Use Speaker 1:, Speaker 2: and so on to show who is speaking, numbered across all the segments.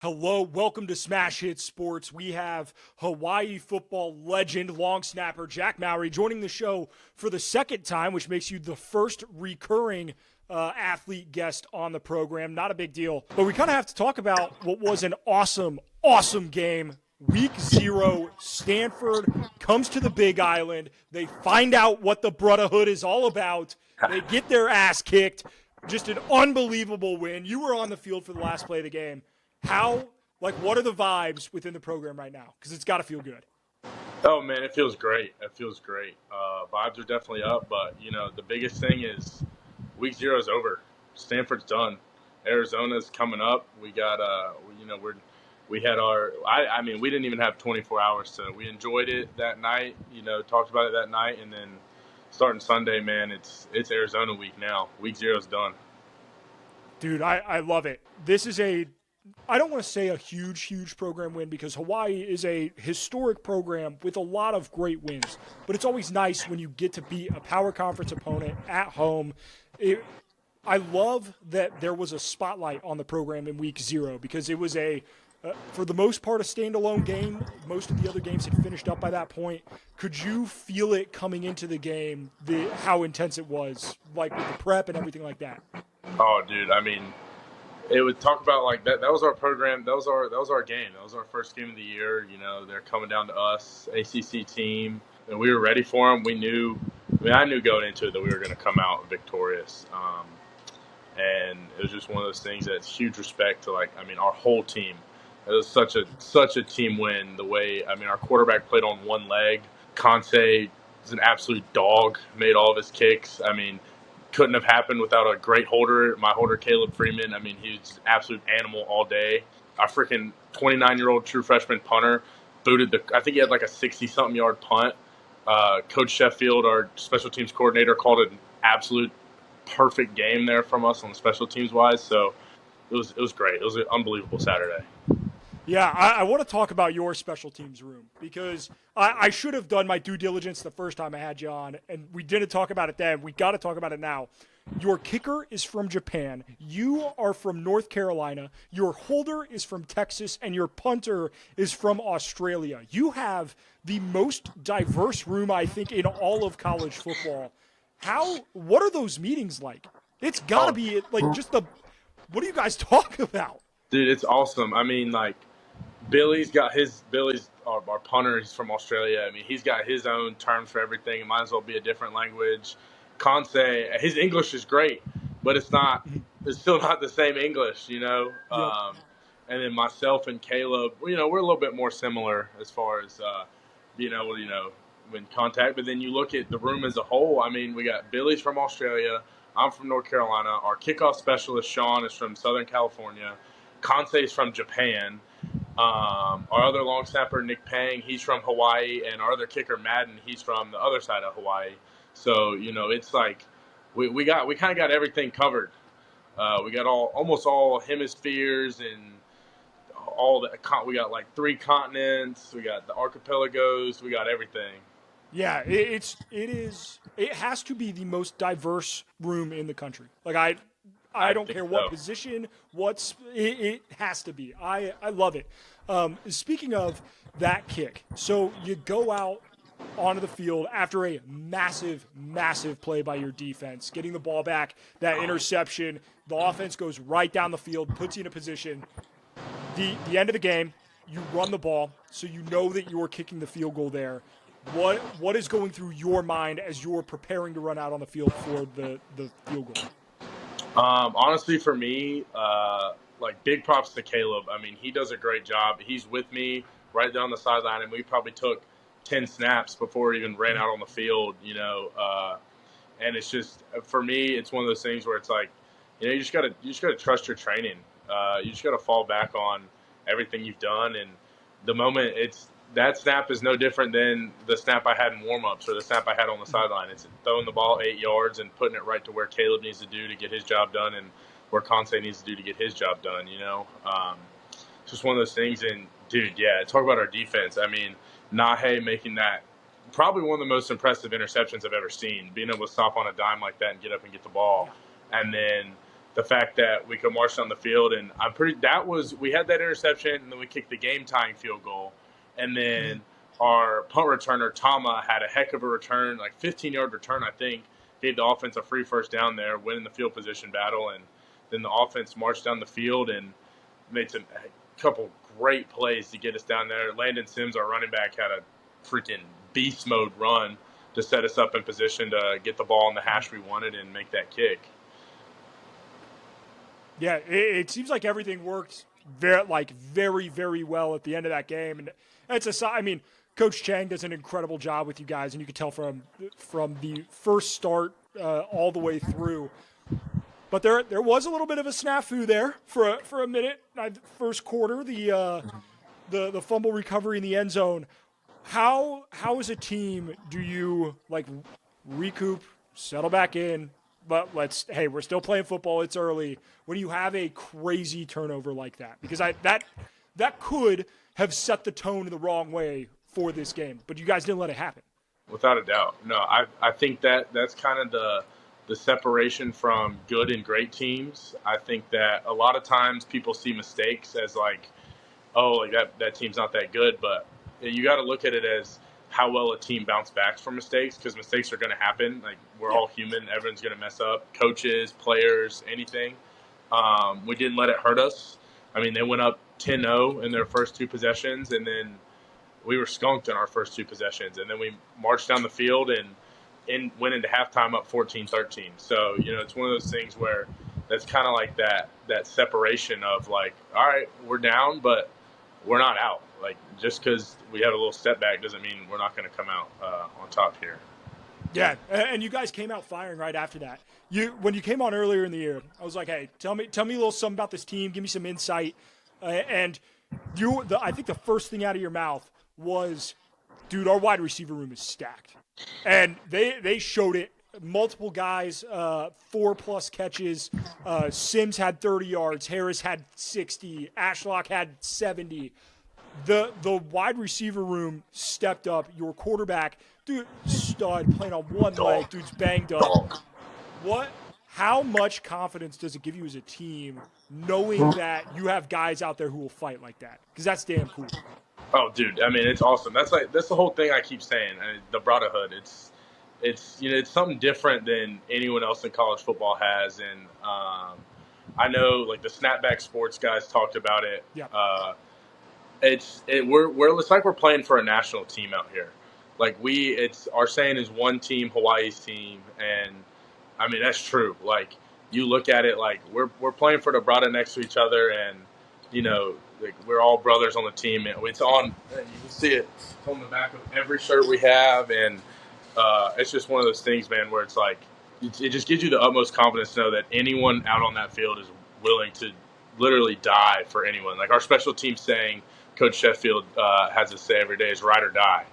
Speaker 1: Hello, welcome to Smash Hit Sports. We have Hawaii football legend, long snapper Jack Mowrey joining the show for the second time, which makes you the first recurring athlete guest on the program. Not a big deal, but we kind of have to talk about what was an awesome game. Week 0, Stanford comes to the Big Island. They find out what the Brotherhood is all about. They get their ass kicked. Just an unbelievable win. You were on the field for the last play of the game. What are the vibes within the program right now? Because it's got to feel good.
Speaker 2: Oh, man, it feels great. Vibes are definitely up, but, the biggest thing is week 0 is over. Stanford's done. Arizona's coming up. We got, we didn't even have 24 hours to, we enjoyed it that night, talked about it that night, and then starting Sunday, man, it's Arizona week now. Week 0 is done.
Speaker 1: Dude, I love it. This is I don't want to say a huge program win because Hawaii is a historic program with a lot of great wins. But it's always nice when you get to beat a power conference opponent at home. I love that there was a spotlight on the program in week 0 because it was for the most part, a standalone game. Most of the other games had finished up by that point. Could you feel it coming into the game, how intense it was, like with the prep and everything like that?
Speaker 2: Oh, dude, it would talk about like that. That was our program. That was our game. That was our first game of the year. They're coming down to us, ACC team, and we were ready for them. I knew going into it that we were going to come out victorious. And it was just one of those things that's huge respect to our whole team. It was such a team win. The way our quarterback played on one leg. Conce is an absolute dog. Made all of his kicks. Couldn't have happened without a great holder. My holder, Caleb Freeman. He's an absolute animal all day. Our freaking 29-year-old true freshman punter booted I think he had like a 60-something yard punt. Coach Sheffield, our special teams coordinator, called it an absolute perfect game there from us on the special teams wise. So it was great. It was an unbelievable Saturday.
Speaker 1: Yeah, I want to talk about your special teams room because I should have done my due diligence the first time I had you on, and we didn't talk about it then. We got to talk about it now. Your kicker is from Japan. You are from North Carolina. Your holder is from Texas, and your punter is from Australia. You have the most diverse room, I think, in all of college football. What are those meetings like? It's got to be what do you guys talk about?
Speaker 2: Dude, it's awesome. Billy's our punter. He's from Australia. He's got his own terms for everything. It might as well be a different language. Conce, his English is great, but it's still not the same English, Yep. And then myself and Caleb, we're a little bit more similar as far as being able to, when contact. But then you look at the room as a whole. We got Billy's from Australia. I'm from North Carolina. Our kickoff specialist, Sean, is from Southern California. Conce is from Japan. Our other long snapper, Nick Pang, he's from Hawaii, and our other kicker, Madden, he's from the other side of Hawaii. So it's like we kind of got everything covered. We got almost all hemispheres and all the. We got like 3 continents. We got the archipelagos. We got everything.
Speaker 1: Yeah, it has to be the most diverse room in the country. I don't care what position, it has to be. I love it. Speaking of that kick, so you go out onto the field after a massive play by your defense, getting the ball back, that interception, the offense goes right down the field, puts you in a position. The end of the game, you run the ball, so you know that you're kicking the field goal there. What is going through your mind as you're preparing to run out on the field for the field goal?
Speaker 2: Honestly, for me, big props to Caleb. He does a great job. He's with me right there on the sideline, and we probably took 10 snaps before he even ran out on the field, and it's just, for me, it's one of those things where it's like, you just gotta trust your training. You just gotta fall back on everything you've done. And the moment that snap is no different than the snap I had in warmups or the snap I had on the sideline. It's throwing the ball 8 yards and putting it right to where Caleb needs to do to get his job done and where Conce needs to do to get his job done, It's just one of those things. And, dude, yeah, talk about our defense. Nahe making that probably one of the most impressive interceptions I've ever seen, being able to stop on a dime like that and get up and get the ball. And then the fact that we could march down the field, and we had that interception, and then we kicked the game tying field goal, and then our punt returner Tama had a heck of a return, like 15-yard return, I think, gave the offense a free first down there, winning the field position battle, and then the offense marched down the field and made a couple great plays to get us down there. Landon Sims, our running back, had a freaking beast mode run to set us up in position to get the ball in the hash we wanted and make that kick.
Speaker 1: Yeah, it seems like everything worked very, very well at the end of that game, and I mean, Coach Chang does an incredible job with you guys, and you could tell from the first start all the way through. But there was a little bit of a snafu there for a minute. First quarter, the fumble recovery in the end zone. How as a team do you recoup, settle back in? But we're still playing football. It's early. When you have a crazy turnover like that, because that could have set the tone in the wrong way for this game, but you guys didn't let it happen.
Speaker 2: Without a doubt. No, I think that's kind of the separation from good and great teams. I think that a lot of times people see mistakes as that team's not that good, but you got to look at it as how well a team bounced back from mistakes, because mistakes are going to happen. Like, we're all human. Everyone's going to mess up. Coaches, players, anything. We didn't let it hurt us. I mean, they went up 10-0 in their first two possessions, and then we were skunked in our first two possessions. And then we marched down the field and went into halftime up 14-13. So, it's one of those things where that's kind of like that separation of all right, we're down, but we're not out. Just because we had a little step back doesn't mean we're not going to come out on top here.
Speaker 1: Yeah, and you guys came out firing right after that. When you came on earlier in the year, I was like, hey, tell me a little something about this team. Give me some insight. I think the first thing out of your mouth was, dude, our wide receiver room is stacked. And they showed it. Multiple guys, 4+ catches. Sims had 30 yards. Harris had 60. Ashlock had 70. The wide receiver room stepped up. Your quarterback, dude, stud, playing on one leg. Dude's banged up. How much confidence does it give you as a team knowing that you have guys out there who will fight like that? Because that's damn cool.
Speaker 2: Oh, dude, I mean, it's awesome. That's the whole thing I keep saying. The brotherhood. It's something different than anyone else in college football has, and I know the snapback sports guys talked about it.
Speaker 1: Yeah.
Speaker 2: It's like we're playing for a national team out here. Our saying is one team, Hawaii's team, and I mean that's true. You look at it we're playing for the brother next to each other, and we're all brothers on the team. And it's on. You can see it on the back of every shirt we have, and it's just one of those things, man, where it's it just gives you the utmost confidence to know that anyone out on that field is willing to literally die for anyone. Our special team saying, Coach Sheffield has to say every day, is ride or die.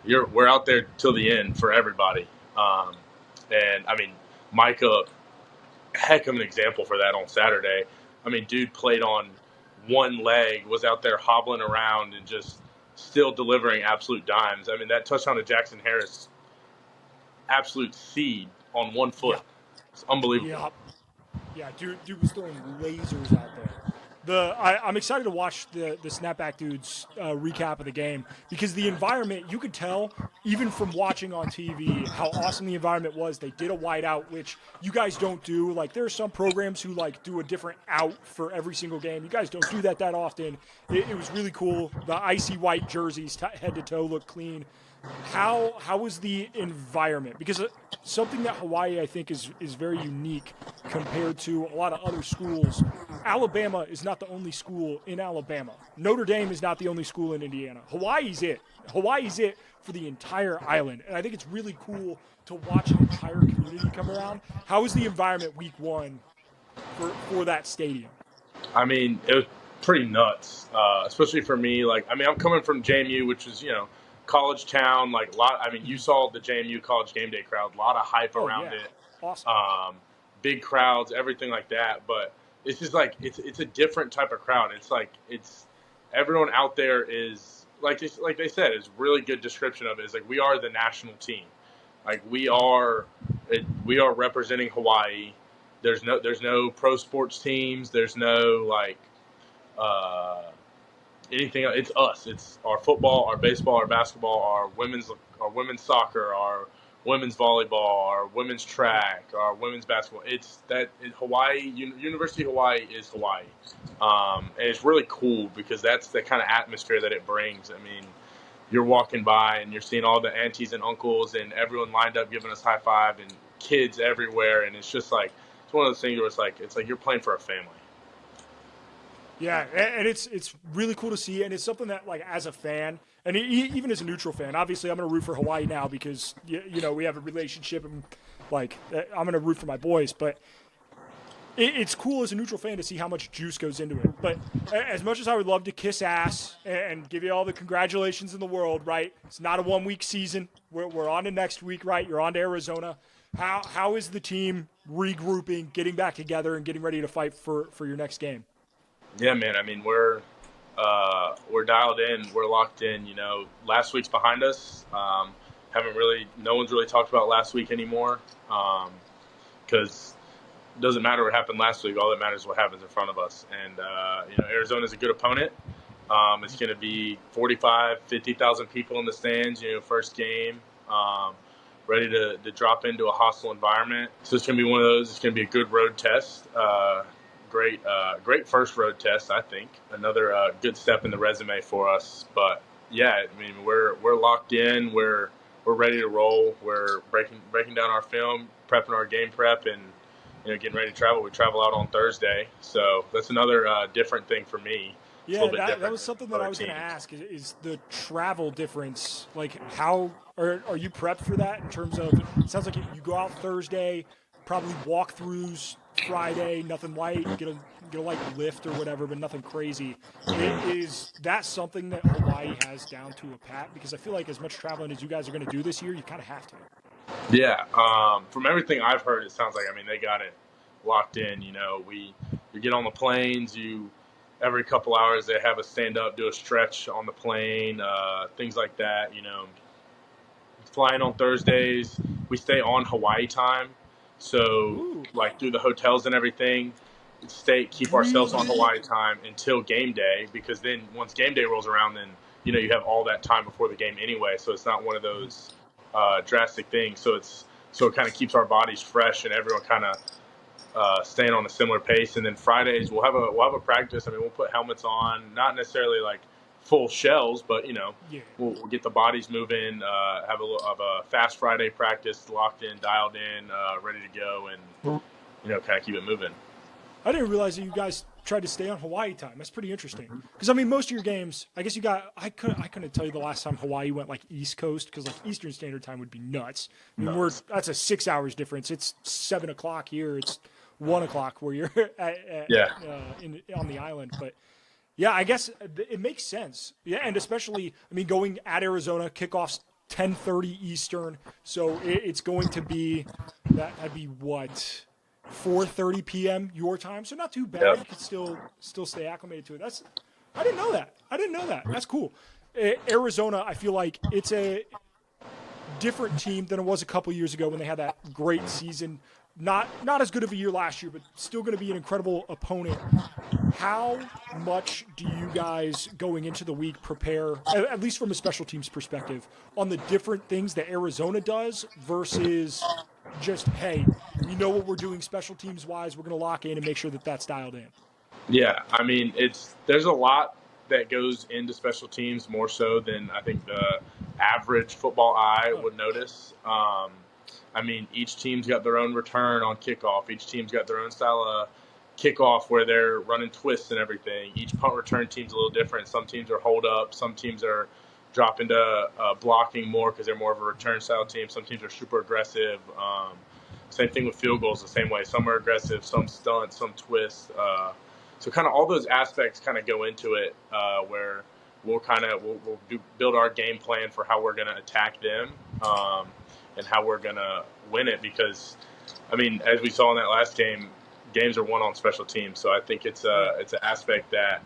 Speaker 2: We're out there till the end for everybody. And I mean, Micah, heck of an example for that on Saturday. I mean, dude played on one leg, was out there hobbling around and just still delivering absolute dimes. I mean, that touchdown to Jackson Harris, absolute seed on one foot. Yeah. It's unbelievable.
Speaker 1: Yeah, dude was throwing lasers out there. I'm excited to watch the snapback dudes recap of the game, because the environment, you could tell even from watching on TV how awesome the environment was. They did a whiteout, which you guys don't do. There are some programs who do a different out for every single game. You guys don't do that often. It was really cool. The icy white jerseys, head to toe, look clean. How was the environment? Because something that Hawaii, I think, is very unique compared to a lot of other schools. Alabama is not the only school in Alabama. Notre Dame is not the only school in Indiana. Hawaii's it. Hawaii's it for the entire island. And I think it's really cool to watch an entire community come around. How was the environment week one for that stadium?
Speaker 2: I mean, it was pretty nuts, especially for me. I'm coming from JMU, which is, college town, you saw the JMU college game day crowd, a lot of hype around it.
Speaker 1: Awesome.
Speaker 2: Big crowds, everything like that. But it's just it's a different type of crowd. It's everyone out there is like they said, is really good description of it. Is we are the national team. We are representing Hawaii. There's no pro sports teams. There's no like anything. It's us. It's our football, our baseball, our basketball, our women's soccer, our women's volleyball, our women's track, our women's basketball. It's that Hawaii, University of Hawaii is Hawaii, and it's really cool because that's the kind of atmosphere that it brings. I mean, you're walking by and you're seeing all the aunties and uncles and everyone lined up giving us high five and kids everywhere, and it's just like it's one of those things where it's like you're playing for a family.
Speaker 1: Yeah, and it's really cool to see, and it's something that, like, as a fan, and even as a neutral fan, obviously I'm going to root for Hawaii now because, you know, we have a relationship, and, like, I'm going to root for my boys, but it's cool as a neutral fan to see how much juice goes into it. But as much as I would love to kiss ass and give you all the congratulations in the world, right, it's not a one-week season. We're on to next week, right? You're on to Arizona. How is the team regrouping, getting back together, and getting ready to fight for your next game?
Speaker 2: Yeah, man. I mean, we're dialed in. We're locked in. You know, last week's behind us. No one's really talked about last week anymore because it doesn't matter what happened last week. All that matters is what happens in front of us. And, you know, Arizona's a good opponent. It's going to be 50,000 people in the stands, you know, first game, ready to drop into a hostile environment. So it's going to be one of those. It's going to be a good road test. Great first road test, I think. Another good step in the resume for us. But yeah, I mean, we're locked in. We're ready to roll. We're breaking down our film, prepping our game prep, and you know, getting ready to travel. We travel out on Thursday, so that's another different thing for me.
Speaker 1: Yeah, that was something that I was going to ask. Is the travel difference, like, how are you prepped for that in terms of? It sounds like you go out Thursday, probably walkthroughs Friday, nothing light, get a light lift or whatever, but nothing crazy. Is that something that Hawaii has down to a pat? Because I feel like as much traveling as you guys are going to do this year, you kind of have to.
Speaker 2: Yeah, from everything I've heard, it sounds like, I mean, they got it locked in. You know, you get on the planes, every couple hours they have us stand up, do a stretch on the plane, things like that. You know, flying on Thursdays, we stay on Hawaii time. So, like, through the hotels and everything, keep ourselves on Hawaii time until game day, because then once game day rolls around, then, you know, you have all that time before the game anyway. So it's not one of those drastic things. So it kind of keeps our bodies fresh and everyone kind of staying on a similar pace. And then Fridays we'll have a practice. I mean, we'll put helmets on, not necessarily like full shells, but you know, we'll get the bodies moving, have a fast Friday practice, locked in, dialed in, ready to go, and you know, kind of keep it moving.
Speaker 1: I didn't realize that you guys tried to stay on Hawaii time. That's pretty interesting. Because I mean, most of your games, I guess I couldn't tell you the last time Hawaii went like East Coast, because like Eastern Standard Time would be nuts. I mean, that's a 6 hours difference. It's 7 o'clock here. It's 1 o'clock where you're on the island, but. Yeah, I guess it makes sense. Yeah, and especially, I mean, going at Arizona, kickoffs 10:30 Eastern, so it's going to be that'd be what 4:30 p.m. your time, so not too bad. Yep. You could still stay acclimated to it. I didn't know that. That's cool. Arizona, I feel like it's a different team than it was a couple years ago when they had that great season. Not as good of a year last year, but still going to be an incredible opponent. How much do you guys going into the week prepare, at least from a special teams perspective, on the different things that Arizona does versus just, hey, we know what we're doing special teams wise, we're going to lock in and make sure that that's dialed in?
Speaker 2: Yeah, I mean, there's a lot that goes into special teams, more so than I think the average football eye would notice. I mean, each team's got their own return on kickoff. Each team's got their own style of kickoff where they're running twists and everything. Each punt return team's a little different. Some teams are hold up. Some teams are dropping to blocking more because they're more of a return style team. Some teams are super aggressive. Same thing with field goals the same way. Some are aggressive, some stunt, some twist. So kind of all those aspects kind of go into it where we'll build our game plan for how we're going to attack them. And how we're going to win it, because, I mean, as we saw in that last game, games are won on special teams. So I think it's an aspect that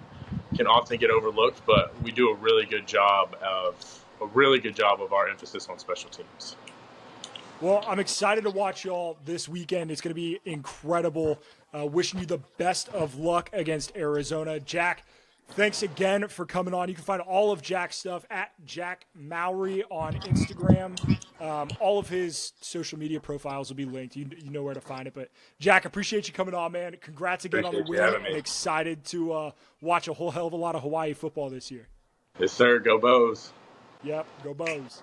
Speaker 2: can often get overlooked, but we do a really good job of our emphasis on special teams.
Speaker 1: Well, I'm excited to watch y'all this weekend. It's going to be incredible. Wishing you the best of luck against Arizona. Jack, thanks again for coming on. You can find all of Jack's stuff at Jack Mowrey on Instagram. All of his social media profiles will be linked. You know where to find it. But, Jack, appreciate you coming on, man. Congrats again on the win. And excited to watch a whole hell of a lot of Hawaii football this year.
Speaker 2: Yes, sir. Go Bows.
Speaker 1: Yep, go Bows.